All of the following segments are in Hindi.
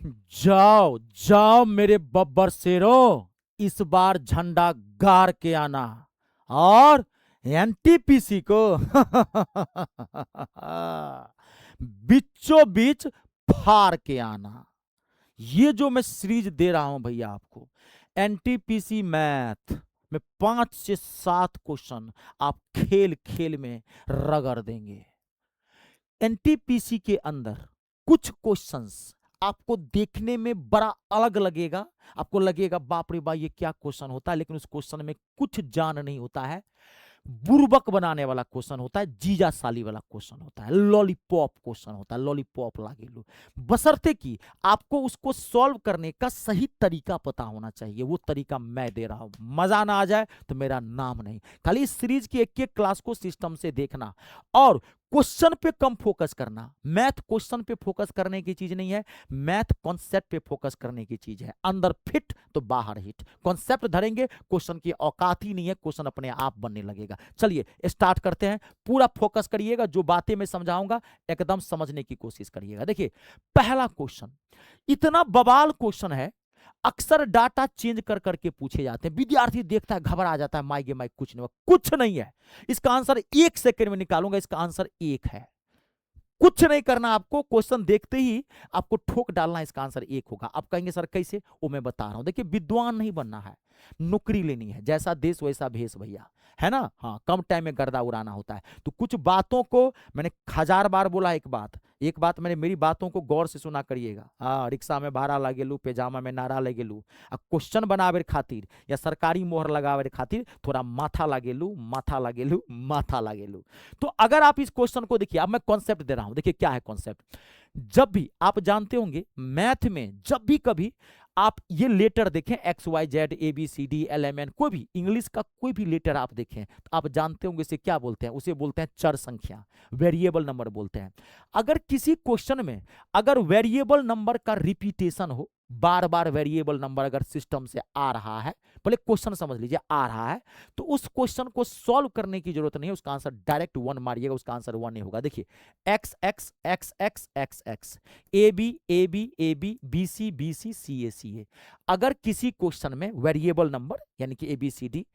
जाओ जाओ मेरे बब्बर शेरों, इस बार झंडा गाड़ के आना और एनटीपीसी को बीचों बीच फाड़ के आना। ये जो मैं सीरीज दे रहा हूं भैया आपको, एनटीपीसी मैथ में 5 से 7 क्वेश्चन आप खेल खेल में रगड़ देंगे। एनटीपीसी के अंदर कुछ क्वेश्चंस आपको देखने में बड़ा अलग लगेगा, आपको लगेगा बाप रे बाप ये क्या क्वेश्चन होता है, लेकिन उस क्वेश्चन में कुछ जान नहीं होता है। बुर्बक बनाने वाला क्वेश्चन होता है, जीजा साली वाला क्वेश्चन होता है, लॉलीपॉप क्वेश्चन होता है, लॉलीपॉप लागे लो। बशर्ते कि आपको उसको सॉल्व करने का सही तरीका पता होना चाहिए। वो तरीका मैं दे रहा हूं, मजा ना आ जाए तो मेरा नाम नहीं। खाली इस सीरीज की एक एक क्लास को सिस्टम से देखना और क्वेश्चन पे कम फोकस करना। मैथ क्वेश्चन पे फोकस करने की चीज नहीं है, मैथ कॉन्सेप्ट पे फोकस करने की चीज है। अंदर फिट तो बाहर हिट, कॉन्सेप्ट धरेंगे, क्वेश्चन की औकात ही नहीं है, क्वेश्चन अपने आप बनने लगेगा। चलिए स्टार्ट करते हैं, पूरा फोकस करिएगा, जो बातें मैं समझाऊंगा एकदम समझने की कोशिश करिएगा। देखिए पहला क्वेश्चन इतना बवाल क्वेश्चन है, अक्सर डाटा चेंज कर करके पूछे जाते हैं, विद्यार्थी देखता है घबरा जाता है, माइक माइक कुछ नहीं, कुछ नहीं है। इसका आंसर 1 सेकंड में निकालूंगा, इसका आंसर 1 है। कुछ नहीं करना आपको, क्वेश्चन देखते ही आपको ठोक डालना, इसका आंसर 1 होगा। आप कहेंगे सर कैसे, वो मैं बता रहा हूं। देखिए विद्वान नहीं बनना है, नौकरी लेनी है, जैसा देश वैसा भेष भैया, है ना। हाँ, कम टाइम में गर्दा उड़ाना होता है। तो कुछ बातों को मैंने 1000 बार बोला, एक बात मैंने, मेरी बातों को गौर से सुना करिएगा। हाँ, रिक्शा में भाड़ा लगे लू, पैजामा में नारा लगे लू, क्वेश्चन बनावे खातिर या सरकारी मोहर लगावे खातिर थोड़ा माथा लगे लू, माथा लगे लू, माथा लगे लू। तो अगर आप इस क्वेश्चन को देखिए, अब मैं कॉन्सेप्ट दे रहा हूं, देखिए क्या है कॉन्सेप्ट। जब भी आप जानते होंगे मैथ में, जब भी कभी आप ये लेटर देखें, X Y Z A B C D L M N, कोई भी इंग्लिश का कोई भी लेटर आप देखें तो आप जानते होंगे इसे क्या बोलते हैं, उसे बोलते हैं चर संख्या, वेरिएबल नंबर बोलते हैं। अगर किसी क्वेश्चन में अगर वेरिएबल नंबर का रिपीटेशन हो, बार बार वेरिएबल नंबर अगर सिस्टम से आ रहा है, पहले क्वेश्चन समझ लीजिए, आ रहा है, तो उस क्वेश्चन को सॉल्व करने की जरूरत नहीं है, उसका आंसर डायरेक्ट 1 मारिएगा, उसका आंसर 1 नहीं होगा। देखिए X X X X X X, A B A B A B, B C B C, C A C A. अगर किसी क्वेश्चन में वेरिएबल नंबर यानी कि ए बी सी डी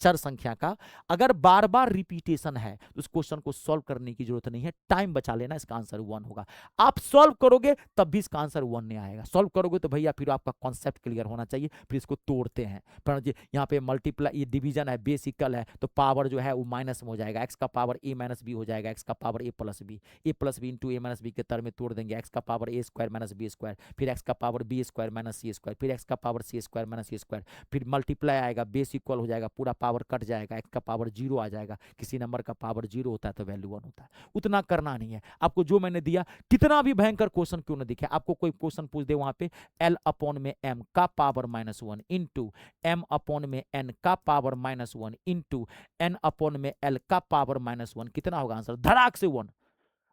चर संख्या का अगर बार बार रिपीटेशन है तो उस क्वेश्चन को सॉल्व करने की जरूरत नहीं है, टाइम बचा लेना, इसका आंसर 1 होगा। आप सॉल्व करोगे तब भी इसका आंसर 1 नहीं आएगा। सॉल्व करोगे तो भैया फिर आपका कॉन्सेप्ट क्लियर होना चाहिए, फिर इसको तोड़ते हैं। पर यहाँ पे मल्टीप्लाई, ये डिवीजन है, बेसिकल है, तो पावर जो है वो माइनस में हो जाएगा, एक्स का पावर ए माइनस बी हो जाएगा, एक्स का पावर ए प्लस बी इंटू ए माइनस बी के तरह में तोड़ देंगे, एक्स का पावर ए स्क्वायर माइनस बी स्क्वायर, फिर एक्स का पावर बी स्क्वायर माइनस सी स्क्वायर, फिर एक्स का पावर सी स्क्वायर माइनस सी स्क्वायर, फिर मल्टीप्लाई आएगा, बेस इक्वल हो जाएगा, पूरा पावर कट जाएगा, एक्स का पावर 0 आ जाएगा। किसी नंबर का पावर 0 होता है तो वैल्यू 1 होता है। उतना करना नहीं है आपको, जो मैंने दिया, कितना भी भयंकर क्वेश्चन क्यों ना दिखे, आपको कोई क्वेश्चन पूछ दे वहां पे एल अपॉन में एम का पावर -1 इंटू एम अपॉन में एन का पावर -1 इंटू एन अपॉन में एल का पावर -1, कितना होगा आंसर, धड़ाक से 1।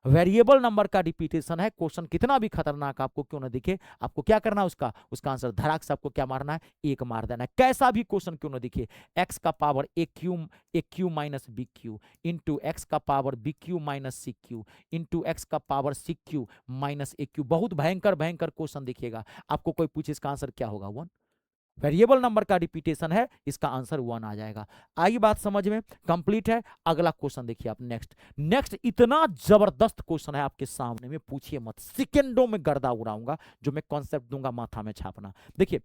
वेरिएबल नंबर का रिपीटेशन है, क्वेश्चन कितना भी खतरनाक आपको क्यों ना दिखे, आपको क्या करना है, उसका आंसर धड़ाक से आपको क्या मारना है, 1 मार देना है। कैसा भी क्वेश्चन क्यों ना दिखे, एक्स का power A Q minus B Q into X का power B Q minus C Q into X का power C Q minus A Q, बहुत भयंकर भयंकर क्वेश्चन दिखेगा, आपको कोई पूछे इसका आंसर क्या होगा, 1। वेरिएबल नंबर का रिपीटेशन है, इसका आंसर 1 आ जाएगा। आई बात समझ में, कंप्लीट है। अगला क्वेश्चन देखिए आप, नेक्स्ट इतना जबरदस्त क्वेश्चन है आपके सामने में, पूछिए मत, सेकंडों में गर्दा उड़ाऊंगा, जो मैं कॉन्सेप्ट दूंगा माथा में छापना। देखिए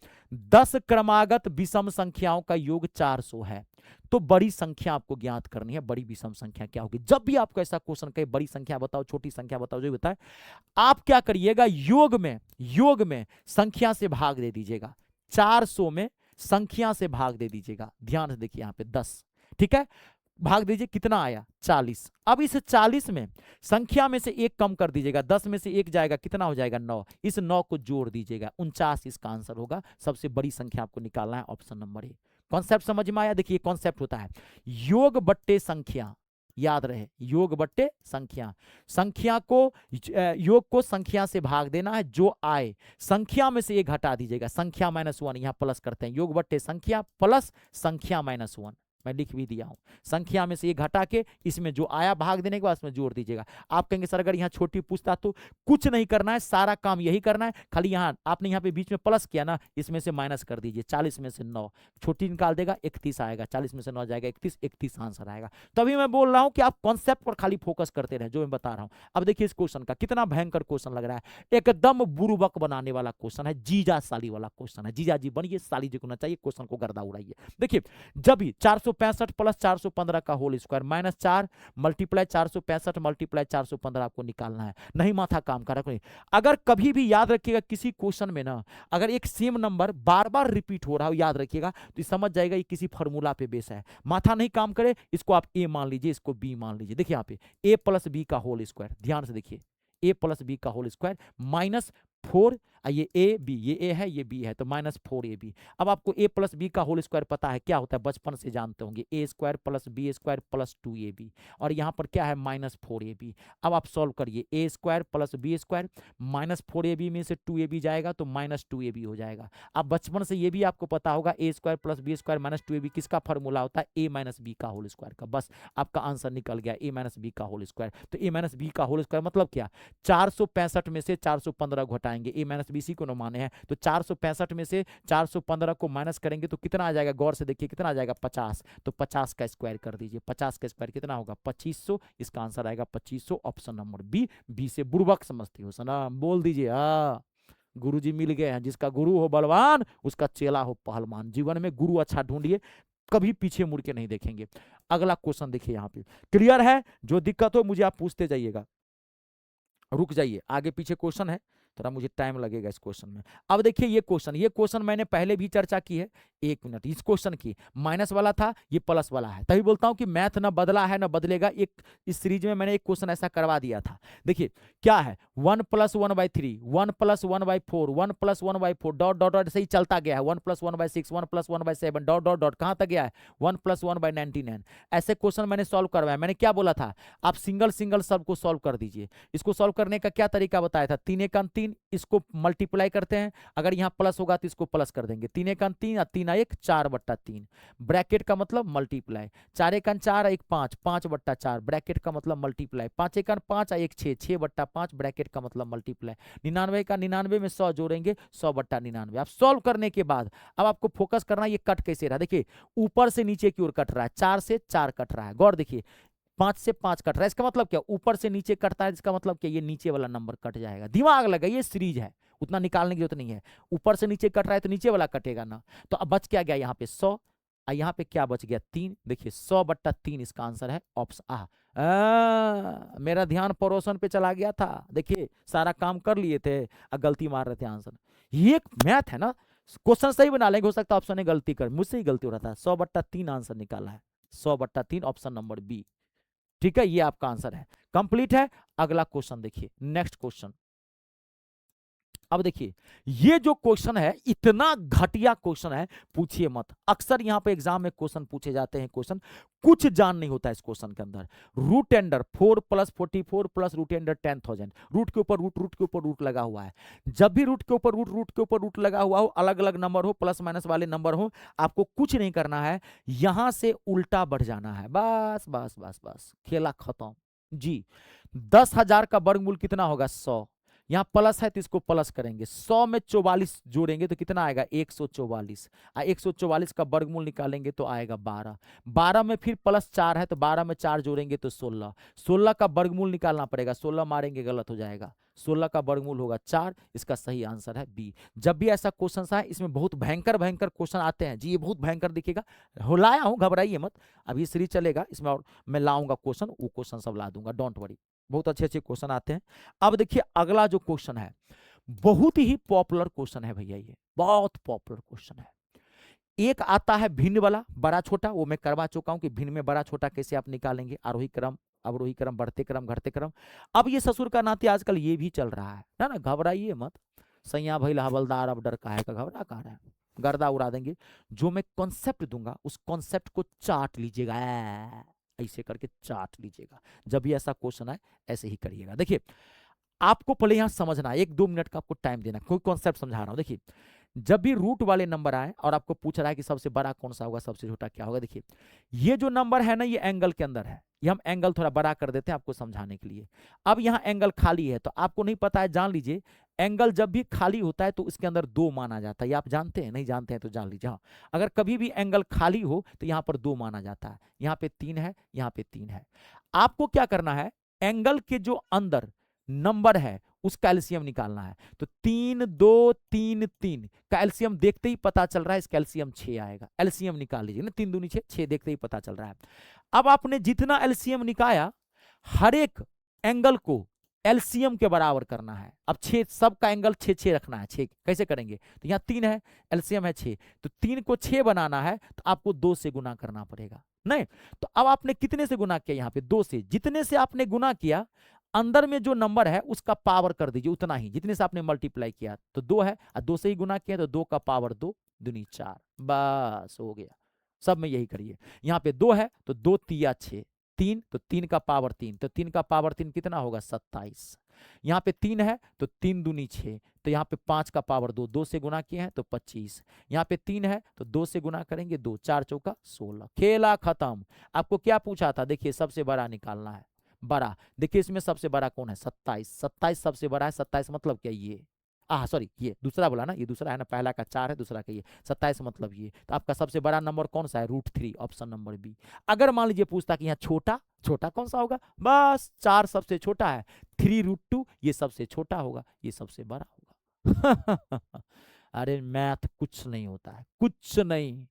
10 क्रमागत विषम संख्याओं का योग 400 है, तो बड़ी संख्या आपको ज्ञात करनी है, बड़ी विषम संख्या क्या होगी। जब भी आपको ऐसा क्वेश्चन कहे बड़ी संख्या बताओ, छोटी संख्या बताओ, जो बताए आप क्या करिएगा, योग में संख्या से भाग दे दीजिएगा, 400 में संख्या से भाग दे दीजिएगा। ध्यान से देखिए यहां पे 10, ठीक है, भाग दीजिए, कितना आया 40। अब इस 40 में संख्या में से 1 कम कर दीजिएगा, 10 में से 1 जाएगा, कितना हो जाएगा 9, इस 9 को जोड़ दीजिएगा, 49 इसका आंसर होगा। सबसे बड़ी संख्या आपको निकालना है, ऑप्शन नंबर ए। कॉन्सेप्ट समझ में आया। देखिए कॉन्सेप्ट होता है योग बट्टे संख्या, याद रहे, योग बट्टे संख्या, संख्या को योग को संख्या से भाग देना है, जो आए संख्या में से 1 घटा दीजिएगा, संख्या -1, यहां प्लस करते हैं, योग बट्टे संख्या प्लस संख्या -1, मैं लिख भी दिया हूं। संख्या में से ये घटा के इसमें जो आया भाग देने के बाद इसमें जोड़ दीजिएगा। आप कहेंगे सर अगर यहाँ छोटी पूछता तो कुछ नहीं करना है, सारा काम यही करना है, खाली यहाँ आपने यहाँ पे बीच में प्लस किया ना, इसमें से माइनस कर दीजिए। 40 में से 9 छोटी निकाल देगा, 31 आएगा। 40 में से 9 जाएगा 31, 31 आंसर आएगा। तभी मैं बोल रहा हूं कि आप कॉन्सेप्ट पर खाली फोकस करते रहे, जो मैं बता रहा हूं। अब देखिए इस क्वेश्चन का कितना भयंकर क्वेश्चन लग रहा है, एकदम बुरुबक बनाने वाला क्वेश्चन है, जीजा साली वाला क्वेश्चन है। जीजा जी बनिए, साली जी को ना चाहिए, क्वेश्चन को गर्दा उड़ाइए। देखिए जब भी 465 प्लस 415 का whole square minus 4 multiply 465 multiply 415 आपको निकालना है। नहीं माथा काम कर रहा। अगर कभी भी याद रखिएगा किसी क्वेश्चन में ना अगर एक सेम नंबर बार बार रिपीट हो रहा हो, याद रखिएगा तो समझ जाएगा ये किसी फॉर्मूला पे बेस है। माथा नहीं काम करे, इसको आप ए मान लीजिए, इसको बी मान लीजिए। देखिए यहाँ पे ए प्लस बी का होल स्क्वायर, ध्यान से देखिए, ए प्लस बी का होल स्क्वायर माइनस 4, ये ए बी, ये ए है ये बी है तो माइनस 4ab। अब आपको ए प्लस बी का होल स्क्वायर पता है क्या होता है, बचपन से जानते होंगे, A square plus B square plus 2ab, और यहाँ पर क्या है माइनस 4ab। अब आप सॉल्व करिए, A square plus B square minus 4ab में से 2ab जाएगा तो माइनस 2ab हो जाएगा। अब बचपन से ये भी आपको पता होगा A square plus B square minus 2ab किसका फॉर्मूला होता है, ए माइनस बी का होल स्क्वायर का। बस आपका आंसर निकल गया, ए माइनस बी का होल स्क्वायर। तो ए माइनस बी का होल स्क्वायर मतलब क्या, 465 में से 415 घटाएंगे, ए माइनस बीसी को न माने हैं तो 465 में से 415 को माइनस करेंगे तो कितना आ जाएगा, गौर से देखिए कितना आ जाएगा 50, तो 50 का स्क्वायर कर दीजिए। 50 का स्क्वायर कितना होगा 2500, इसका आंसर आएगा 2500, ऑप्शन नंबर बी। बी से बुर्बक समझती हो सनम, बोल दीजिए हाँ गुरुजी मिल गए हैं। जिसका गुरु हो बलवान उसका चेला हो पहलवान। जीवन में गुरु अच्छा ढूंढिए, कभी पीछे मुड़ के नहीं देखेंगे। अगला क्वेश्चन देखिए यहाँ पे, क्लियर है, जो दिक्कत हो मुझे आप पूछते जाइएगा, रुक जाइए, आगे पीछे क्वेश्चन है, थोड़ा मुझे टाइम लगेगा इस क्वेश्चन में। अब देखिए ये क्वेश्चन मैंने पहले भी चर्चा की है, 1 मिनट। इस क्वेश्चन की माइनस वाला था, ये प्लस वाला है, तभी बोलता हूं कि मैथ ना बदला है ना बदलेगा। एक इस सीरीज में मैंने एक क्वेश्चन ऐसा करवा दिया था। देखिए क्या है, 1 + 1/3, 1 + 1/4, 1 + 1/4 डॉट डॉट डॉट, सही चलता गया है, 1 + 1/6, 1 + 1/7 डॉट डॉट डॉट, कहां तक गया है 1 + 1/99। ऐसे क्वेश्चन मैंने सॉल्व करवाया। मैंने क्या बोला था, आप सिंगल सिंगल सबको सॉल्व कर दीजिए। इसको सॉल्व करने का क्या तरीका बताया था, 3 × 3, इसको मल्टीप्लाई करते हैं, अगर यहाँ प्लस होगा तो इसको प्लस कर देंगे, 3 × 3 और 3 1 4/3, ब्रैकेट का मतलब मल्टीप्लाई, 4 × 4 1 5, 5/4 ब्रैकेट का मतलब मल्टीप्लाई, 5 × 5 1 6, 6/5 ब्रैकेट का मतलब मल्टीप्लाई, 99 का 99 में 100 जोड़ेंगे, 100/99। आप सॉल्व करने के बाद अब आपको फोकस करना ये कट कैसे रहा। देखिए ऊपर से नीचे की ओर कट रहा है, 4 से 4 कट रहा है, गौर देखिए 5 से 5 कट रहा है, इसका मतलब क्या, ऊपर से नीचे कटता है, इसका मतलब क्या, ये नीचे वाला नंबर कट जाएगा। दिमाग लगाइए, ये सीरीज है, उतना निकालने की जरूरत नहीं है। ऊपर से नीचे कट रहा है तो नीचे वाला कटेगा ना। तो अब बच क्या गया यहाँ पे 100, और यहाँ पे क्या बच गया 3। देखिए 100/3 इसका आंसर है, ऑप्शन मेरा ध्यान पड़ोसन पे चला गया था। देखिए सारा काम कर लिए थे और गलती मार रहे थे आंसर। ये एक मैथ है ना, क्वेश्चन सही बना लेंगे, हो सकता है ऑप्शन ने गलती कर, मुझसे ही गलती हो रहा था। 100/3 आंसर निकाला है, 100/3 ऑप्शन नंबर बी। ठीक है, ये आपका आंसर है, कंप्लीट है। अगला क्वेश्चन देखिए, नेक्स्ट क्वेश्चन। अब देखिए ये जो क्वेश्चन है इतना घटिया क्वेश्चन है, पूछिए मत। अक्सर यहां पे एग्जाम में क्वेश्चन पूछे जाते हैं, क्वेश्चन कुछ जान नहीं होता है इस क्वेश्चन के अंदर। Root under 4 + 44 + root under 10,000, root के ऊपर रूट, रूट के ऊपर रूट लगा हुआ है। जब भी रूट के ऊपर रूट, रूट के ऊपर रूट लगा हुआ हो, अलग अलग नंबर हो, प्लस माइनस वाले नंबर हो, आपको कुछ नहीं करना है, यहां से उल्टा बढ़ जाना है, बस बस बस बस, खेला खत्म जी। 10,000 का वर्गमूल कितना होगा 100, यहाँ प्लस है तो इसको प्लस करेंगे, 100 में 44 जोड़ेंगे तो कितना आएगा 144, 144 का वर्गमूल निकालेंगे तो आएगा 12, 12 में फिर प्लस 4 है तो 12 में 4 जोड़ेंगे तो 16, 16 का वर्गमूल निकालना पड़ेगा, 16 मारेंगे गलत हो जाएगा, 16 का वर्गमूल होगा 4, इसका सही आंसर है बी। जब भी ऐसा क्वेश्चन आए, इसमें बहुत भयंकर भयंकर क्वेश्चन आते हैं जी, ये बहुत भयंकर दिखेगा, लाया हूं घबराइए मत, अभी सीरीज चलेगा इसमें और मैं लाऊंगा क्वेश्चन, वो क्वेश्चन सब ला दूंगा, डोंट वरी, बहुत अच्छे अच्छे क्वेश्चन आते हैं। अब देखिए अगला जो क्वेश्चन है बहुत ही पॉपुलर क्वेश्चन है भैया, ये बहुत पॉपुलर क्वेश्चन है। एक आता है भिन्न वाला, बड़ा छोटा, वो मैं करवा चुका हूं कि भिन्न में बड़ा छोटा कैसे आप निकालेंगे, आरोही क्रम अवरोही क्रम बढ़ते क्रम घटते क्रम। अब ये ससुर का नाते आजकल ये भी चल रहा है ना, घबराइए मत, सैया भइल हवलदार अब डर काहे का, घबरा कहाँ रहा है, गर्दा उड़ा देंगे। जो मैं कॉन्सेप्ट दूंगा उस कॉन्सेप्ट को चाट लीजिएगा, ऐसे करके चाट लीजिएगा। जब भी ऐसा क्वेश्चन आए ऐसे ही करिएगा। देखिए आपको पहले यहां समझना, 1-2 मिनट का आपको टाइम देना, कोई कॉन्सेप्ट समझा रहा हूं। देखिए जब भी रूट वाले नंबर आए और आपको पूछ रहा है कि सबसे बड़ा कौन सा होगा, सबसे छोटा क्या होगा, देखिए ये जो नंबर है ना, ये एंगल के अंदर है, ये हम एंगल थोड़ा बड़ा कर देते हैं आपको समझाने के लिए। अब यहाँ एंगल खाली है, तो आपको नहीं पता है, जान लीजिए एंगल जब भी खाली होता है तो इसके अंदर 2 माना जाता है। ये आप जानते हैं? नहीं जानते हैं तो जान लीजिए। हाँ, अगर कभी भी एंगल खाली हो तो यहाँ पर 2 माना जाता है। यहाँ पे 3 है, यहाँ पे 3 है। आपको क्या करना है, एंगल के जो अंदर नंबर है उसका एलसीएम निकालना है। तो 3 2 3 3 का एलसीएम देखते ही पता चल रहा है, इसका एलसीएम 6 आएगा। एलसीएम निकाल लीजिए ना, 3 दूनी 6, 6 देखते ही पता चल रहा है। अब आपने जितना एलसीएम निकाला, हर एक एंगल को एलसीएम के बराबर करना है। अब 6 सबका एंगल 6 6 रखना है। 6 कैसे करेंगे, तो यहाँ 3 है, एलसीएम है 6, तो 3 को 6 बनाना है तो आपको 2 से गुना करना पड़ेगा। नहीं, तो अब आपने कितने से गुना किया, यहाँ पे 2 से। जितने से आपने गुना किया, अंदर में जो नंबर है उसका पावर कर दीजिए उतना ही, जितने से आपने मल्टीप्लाई किया। तो 2 है और 2 से ही गुना किया, तो 2 का पावर 2 दूनी 4, बस हो गया। सब में यही करिए। यहाँ पे 2 है तो 2 तिया 6, 3 तो 3 का पावर 3, तो 3 का पावर 3 कितना होगा, 27। यहाँ पे 3 है तो 3 दूनी 6, तो यहाँ पे 5 का पावर 2, 2 से गुना किए हैं तो 25। यहाँ पे 3 है तो 2 से गुना करेंगे 2, 4 चौका 16, खेला खत्म। आपको क्या पूछा था, देखिए सबसे बड़ा निकालना है। बड़ा, देखिए इसमें सबसे बड़ा कौन है, 27। 27 सबसे बड़ा है। 27 मतलब क्या, ये सॉरी ये दूसरा बोला ना, ये दूसरा है ना, पहला का 4 है, दूसरा का ये 27 मतलब ये। तो आपका सबसे बड़ा नंबर कौन सा है, √3, ऑप्शन नंबर बी। अगर मान लीजिए पूछता कि यहाँ छोटा, छोटा कौन सा होगा, बस 4 सबसे छोटा है, 3√2 ये सबसे छोटा होगा, ये सबसे बड़ा होगा। अरे मैथ कुछ नहीं होता है, कुछ नहीं।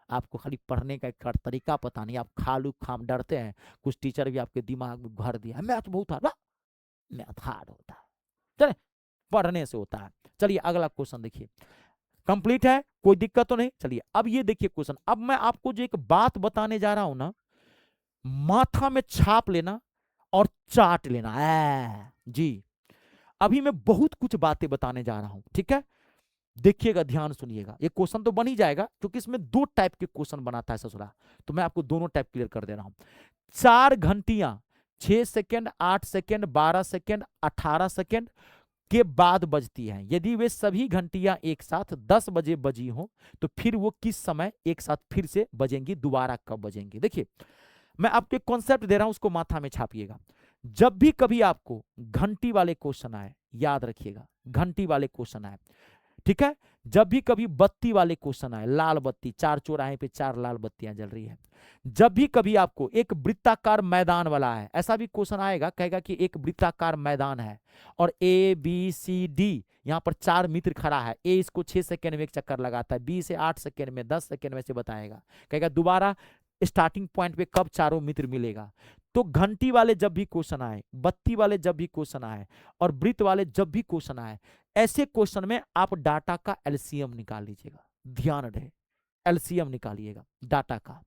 आपको खाली पढ़ने का एक तरीका पता नहीं, आप खालू खाम डरते हैं। कुछ टीचर भी आपके दिमाग में भर दिया है मैथ बहुत हार्ड, मैथ हार्ड होता है, चले पढ़ने से होता है। चलिए अगला क्वेश्चन देखिए, कंप्लीट है, कोई दिक्कत तो नहीं। चलिए अब ये देखिए क्वेश्चन। अब मैं आपको जो एक बात बताने जा रहा हूं ना, माथा में छाप लेना और चाट लेना है जी। अभी मैं बहुत कुछ बातें बताने जा रहा हूं, ठीक है, देखिएगा, ध्यान सुनिएगा। ये क्वेश्चन तो बन ही जाएगा क्योंकि इसमें 2 टाइप के क्वेश्चन बनाता है ससुरा, तो मैं आपको दोनों टाइप क्लियर कर दे रहा हूं। 4 घंटियां 6 सेकेंड, 8 सेकेंड, 12 सेकेंड, 18 सेकेंड के बाद बजती हैं। यदि वे सभी घंटियां एक साथ 10 बजे बजी हो तो फिर वो किस समय एक साथ फिर से बजेंगी, दोबारा कब बजेंगी। देखिए मैं आपको एक कॉन्सेप्ट दे रहा हूं, उसको माथा में छापिएगा। जब भी कभी आपको घंटी वाले क्वेश्चन आए, याद रखिएगा, घंटी वाले क्वेश्चन आए, ठीक है, जब भी कभी बत्ती वाले क्वेश्चन आए, लाल बत्ती, 4 चौराहे पे 4 लाल बत्तियां जल रही है, जब भी कभी आपको एक वृत्ताकार मैदान वाला है, ऐसा भी क्वेश्चन आएगा, कहेगा कि एक वृत्ताकार मैदान है और ABCD यहाँ पर 4 मित्र खड़ा है। ए इसको 6 सेकेंड में एक चक्कर लगाता है, बी से 8 सेकेंड में, 10 सेकेंड में से बताएगा, कहेगा दोबारा स्टार्टिंग पॉइंट पे कब चारों मित्र मिलेगा। तो घंटी वाले जब भी क्वेश्चन आए, बत्ती वाले जब भी क्वेश्चन आए और वृत्त वाले जब भी क्वेश्चन आए, ऐसे क्वेश्चन में आप डाटा का एलसीएम निकाल लीजिएगा, ध्यान रहे, एलसीएम निकालिएगा डाटा का।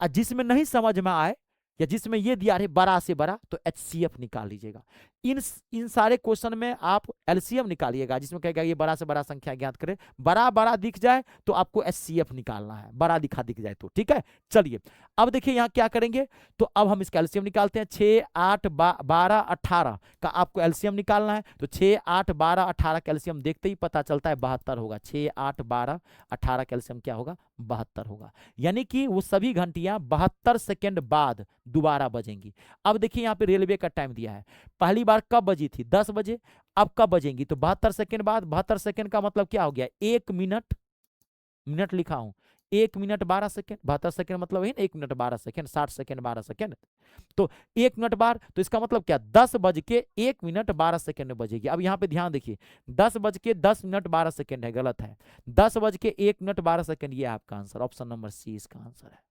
और जिसमें नहीं समझ में आए या जिसमें ये दिया रहे बड़ा से बड़ा, तो एचसीएफ निकाल लीजिएगा। इन सारे क्वेश्चन में आप एलसीएम निकालिएगा, जिसमें कहेगा ये बड़ा से बड़ा संख्या ज्ञात करें, बड़ा बड़ा दिख जाए तो आपको एचसीएफ निकालना है, बड़ा दिख जाए तो, ठीक है। चलिए अब देखिए यहाँ क्या करेंगे, तो अब हम इसका एलसीएम निकालते हैं। 6 8 12 18 का आपको एलसीएम निकालना है, तो 6 8 12 18 का एलसीएम देखते ही पता चलता है 72 होगा। 6 8 12 18 का एलसीएम क्या होगा, 72 होगा। यानी कि वो सभी घंटियां 72 सेकेंड बाद दोबारा बजेंगी। अब देखिए यहाँ पे रेलवे का टाइम दिया है, पहली बार कब बजी थी, 10 बजे, अब कब बजेंगी, तो 72 सेकेंड बाद। 72 सेकेंड का मतलब क्या हो गया, 1 मिनट, मिनट लिखा हूं, 1 मिनट 12 सेकेंड, 72 सेकेंड मतलब है 1 मिनट 12 सेकेंड, 60 सेकेंड 12 सेकेंड, तो 1 मिनट बार, तो इसका मतलब क्या, 10 बज के 1 मिनट 12 सेकेंड में बजेगी। अब यहाँ पे ध्यान देखिए, 10 बज के 10 मिनट 12 सेकेंड है, गलत है, 10 बज के 1 मिनट 12 सेकेंड, ये आपका आंसर, ऑप्शन नंबर सी इसका आंसर है।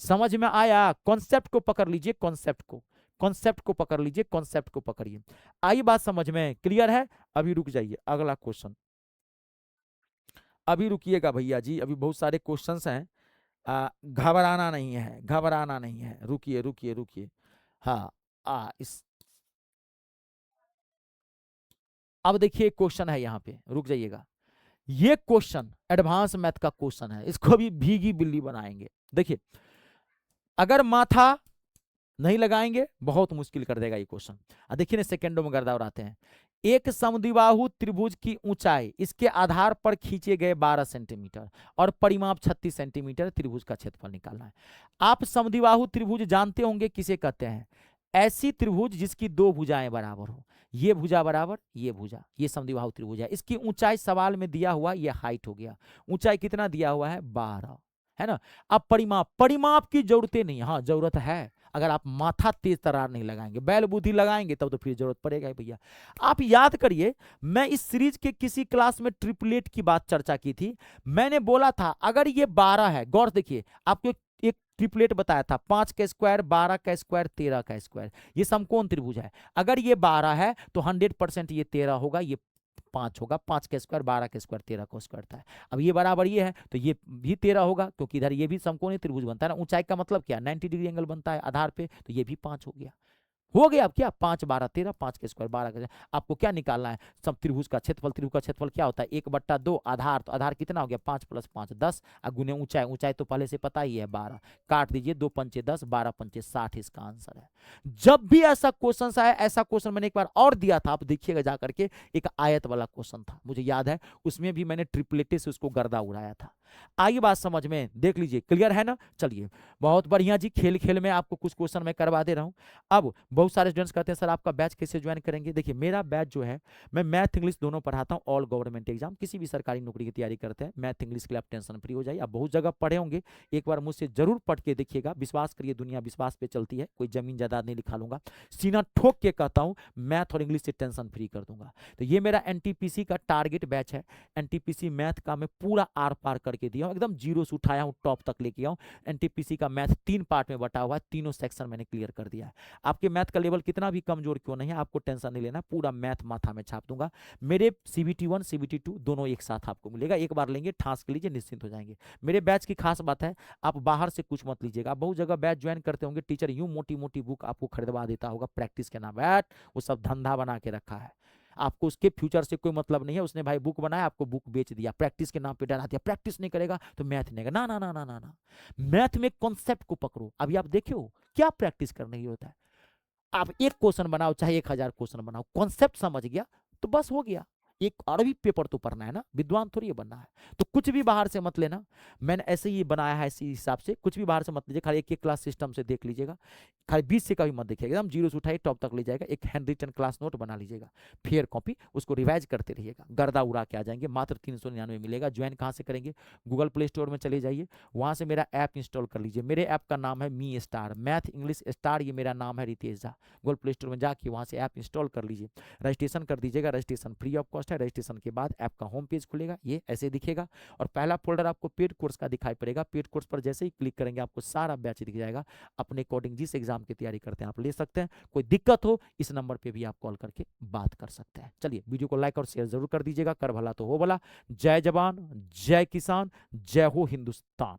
समझ में आया, कॉन्सेप्ट को पकड़ लीजिए, कॉन्सेप्ट को, कॉन्सेप्ट को पकड़ लीजिए, कॉन्सेप्ट को पकड़िए। आई बात समझ में, क्लियर है। अभी रुक जाइए, अगला क्वेश्चन, अभी रुकिएगा भैया जी, अभी बहुत सारे क्वेश्चंस हैं, घबराना नहीं है, घबराना नहीं है, रुकिए रुकिए रुकिए। हाँ इस अब देखिए क्वेश्चन है यहाँ पे, रुक जाइएगा। ये क्वेश्चन एडवांस मैथ का क्वेश्चन है, इसको भी भीगी बिल्ली बनाएंगे। देखिए अगर माथा नहीं लगाएंगे बहुत मुश्किल कर देगा ये क्वेश्चन। देखिए ना सेकेंडों में गर्दा उड़ाते हैं। एक समद्विबाहु त्रिभुज की ऊंचाई इसके आधार पर खींचे गए 12 सेंटीमीटर और परिमाप 36 सेंटीमीटर, त्रिभुज का क्षेत्रफल निकालना है। आप समद्विबाहु त्रिभुज जानते होंगे किसे कहते हैं? ऐसी त्रिभुज जिसकी दो भुजाएं बराबर हो, ये भुजा बराबर ये भुजा, ये समद्विबाहु त्रिभुज है। इसकी ऊंचाई सवाल में दिया हुआ, ये हाइट हो गया, ऊंचाई कितना दिया हुआ है? 12, है ना। अब परिमाप, परिमाप की जरूरतें नहीं, हाँ जरूरत है, अगर आप माथा तेज तरार नहीं लगाएंगे, बैल बुद्धि लगाएंगे तब तो फिर जरूरत पड़ेगा भैया। आप याद करिए, मैं इस सीरीज के किसी क्लास में ट्रिपलेट की बात चर्चा की थी। मैंने बोला था अगर ये 12 है, गौर देखिए, आपको एक ट्रिपलेट बताया था, 5 का स्क्वायर, 12 का स्क्वायर, 13 का स्क्वायर, ये समकोण त्रिभुज है। अगर ये 12 है तो 100% ये 13 होगा, ये 5 होगा, 5 का स्क्वायर 12 का स्क्वायर 13 का स्क्वायर था। अब ये बराबर ये है तो ये भी 13 होगा, क्योंकि इधर ये भी समकोणीय त्रिभुज बनता है ना। ऊंचाई का मतलब क्या? 90 डिग्री एंगल बनता है आधार पे, तो ये भी 5 हो गया। हो गया। अब क्या? 5 12 13, 5 के स्क्वायर 12 का। आपको क्या निकालना है? सब त्रिभुज का क्षेत्रफल। त्रिभुज का क्षेत्रफल क्या होता है? 1/2 आधार, तो आधार कितना हो गया? 5 + 5 10, और गुने ऊंचाई, ऊंचाई तो पहले से पता ही है 12, काट दीजिए, 2 पंचे 10, 12 पंचे 60, इसका आंसर है। जब भी ऐसा क्वेश्चन आया, ऐसा क्वेश्चन मैंने एक बार और दिया था, आप देखिएगा जाकर के, एक आयत वाला क्वेश्चन था, मुझे याद है, उसमें भी मैंने ट्रिपलेटे से उसको गर्दा उड़ाया था। आइए बात समझ में, देख लीजिए, क्लियर है ना। चलिए, बहुत बढ़िया जी, खेल खेल में आपको कुछ क्वेश्चन मैं करवा दे रहा हूं। अब बहुत सारे स्टूडेंट्स कहते हैं सर आपका बैच कैसे ज्वाइन करेंगे? देखिए, मेरा बैच जो है, मैं मैथ इंग्लिश दोनों पढ़ाता हूँ। ऑल गवर्नमेंट एग्जाम, किसी भी सरकारी नौकरी की तैयारी करते हैं, मैथ इंग्लिश के लिए आप टेंशन फ्री हो जाइए। आप बहुत जगह पढ़े होंगे, एक बार मुझसे जरूर पढ़ के देखिएगा। विश्वास करिए, दुनिया विश्वास पे चलती है, कोई जमीन जायदाद नहीं लिखा लूंगा, सीना ठोक के कहता हूँ, मैथ और इंग्लिश से टेंशन फ्री कर दूंगा। तो ये मेरा एनटीपीसी का टारगेट बैच है। एनटीपीसी मैथ का मैं पूरा आर पार करके दिया हूँ, एकदम जीरो से उठाया हूँ, टॉप तक लेके आऊँ। एनटीपीसी का मैथ 3 पार्ट में बटा हुआ है, तीनों सेक्शन मैंने क्लियर कर दिया है। आपके मैथ का लेवल कितना भी कमजोर क्यों नहीं है, आपको टेंशन नहीं लेना, पूरा मैथ माथा में छाप दूंगा। मेरे CBT 1 CBT 2 दोनों एक साथ आपको मिलेगा, एक बार लेंगे, ठास के लीजिए, निश्चिंत हो जाएंगे। मेरे बैच की खास बात है, आप बाहर से कुछ मत लीजिएगा। आप बहुत जगह बैच ज्वाइन करते होंगे, टीचर यूं मोटी मोटी बुक आपको खरीदवा देता होगा प्रैक्टिस के नाम, बैठ वो सब धंधा बना के रखा है। आपको उसके फ्यूचर से कोई मतलब नहीं है, उसने भाई बुक बनाया, आपको बुक बेच दिया, प्रैक्टिस के नाम पे डरा दिया, प्रैक्टिस नहीं करेगा तो मैथ नहीं, ना ना ना ना ना ना। मैथ में कॉन्सेप्ट को पकड़ो। अभी आप देखियो क्या प्रैक्टिस करने की होता है, आप एक क्वेश्चन बनाओ चाहे 1000 क्वेश्चन बनाओ, कॉन्सेप्ट समझ गया तो बस हो गया। एक और भी पेपर तो पढ़ना है ना, विद्वान थोड़ी ये बनना है। तो कुछ भी बाहर से मत लेना, मैंने ऐसे ही बनाया है, इसी हिसाब से कुछ भी बाहर से मत लीजिए, खाली एक क्लास सिस्टम से देख लीजिएगा, खाली 20 से कभी मत देखिएगा, एकदम जीरो से उठाइए टॉप तक ले जाएगा। एक हैंड रिटन क्लास नोट बना लीजिएगा, फेयर कॉपी, उसको रिवाइज करते रहिएगा, गर्दा उड़ा के आ जाएंगे। मात्र 399 मिलेगा। ज्वाइन कहाँ से करेंगे? गूगल प्ले स्टोर में चले जाइए, वहाँ से मेरा ऐप इंस्टॉल कर लीजिए। मेरे ऐप का नाम है me star, math English star, ये मेरा नाम है Ritesh Jha. Google Play Store में जाके वहाँ से ऐप इंस्टॉल कर लीजिए, रजिस्ट्रेशन कर दीजिएगा। रजिस्ट्रेशन फ्री ऑफ कॉस्ट है। रजिस्ट्रेशन के बाद ऐप का होम पेज खुलेगा, ये ऐसे दिखेगा, और पहला फोल्डर आपको पेड कोर्स का दिखाई पड़ेगा। पेड कोर्स पर जैसे ही क्लिक करेंगे आपको सारा बैच दिख जाएगा। अपने अकॉर्डिंग जिस एग्जाम की तैयारी करते हैं आप ले सकते हैं। कोई दिक्कत हो इस नंबर पे भी आप कॉल करके बात कर सकते हैं। चलिए, वीडियो को लाइक और शेयर जरूर कर दीजिएगा। कर भला तो हो भला। जय जवान, जय किसान, जय हो हिंदुस्तान।